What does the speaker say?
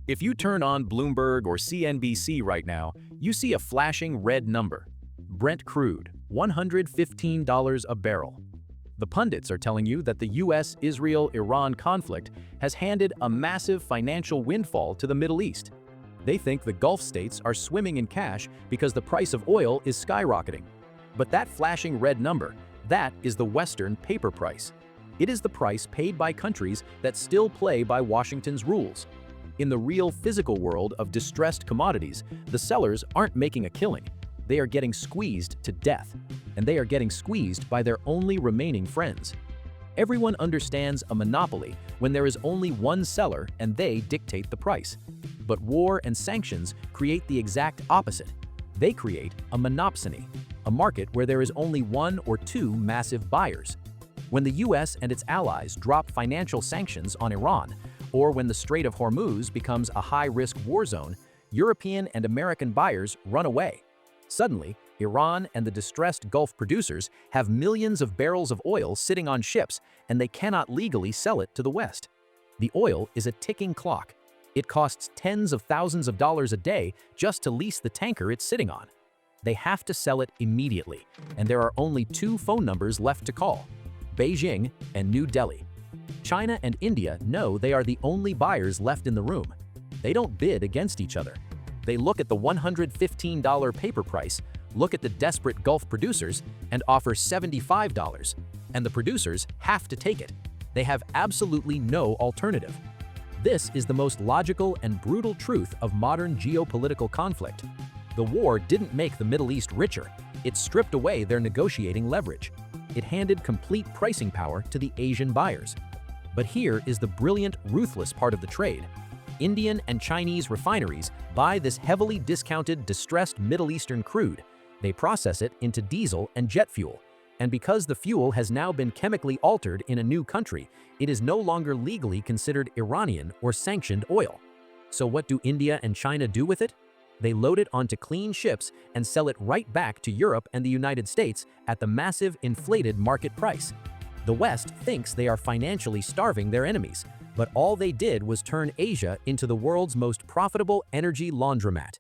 If you turn on Bloomberg or CNBC right now, you see a flashing red number. Brent crude, $115 a barrel. The pundits are telling you that the US-Israel-Iran conflict has handed a massive financial windfall to the Middle East. They think the Gulf states are swimming in cash because the price of oil is skyrocketing. But that flashing red number, that is the Western paper price. It is the price paid by countries that still play by Washington's rules. In the real physical world of distressed commodities, the sellers aren't making a killing. They are getting squeezed to death, and they are getting squeezed by their only remaining friends. Everyone understands a monopoly when there is only one seller and they dictate the price. But war and sanctions create the exact opposite. They create a monopsony, a market where there is only one or two massive buyers. When the US and its allies drop financial sanctions on Iran, or when the Strait of Hormuz becomes a high-risk war zone, European and American buyers run away. Suddenly, Iran and the distressed Gulf producers have millions of barrels of oil sitting on ships, and they cannot legally sell it to the West. The oil is a ticking clock. It costs tens of thousands of dollars a day just to lease the tanker it's sitting on. They have to sell it immediately, and there are only two phone numbers left to call: Beijing and New Delhi. China and India know they are the only buyers left in the room. They don't bid against each other. They look at the $115 paper price, look at the desperate Gulf producers, and offer $75. And the producers have to take it. They have absolutely no alternative. This is the most logical and brutal truth of modern geopolitical conflict. The war didn't make the Middle East richer. It stripped away their negotiating leverage. It handed complete pricing power to the Asian buyers. But here is the brilliant, ruthless part of the trade. Indian and Chinese refineries buy this heavily discounted, distressed Middle Eastern crude. They process it into diesel and jet fuel. And because the fuel has now been chemically altered in a new country, it is no longer legally considered Iranian or sanctioned oil. So what do India and China do with it? They load it onto clean ships and sell it right back to Europe and the United States at the massive inflated market price. The West thinks they are financially starving their enemies, but all they did was turn Asia into the world's most profitable energy laundromat.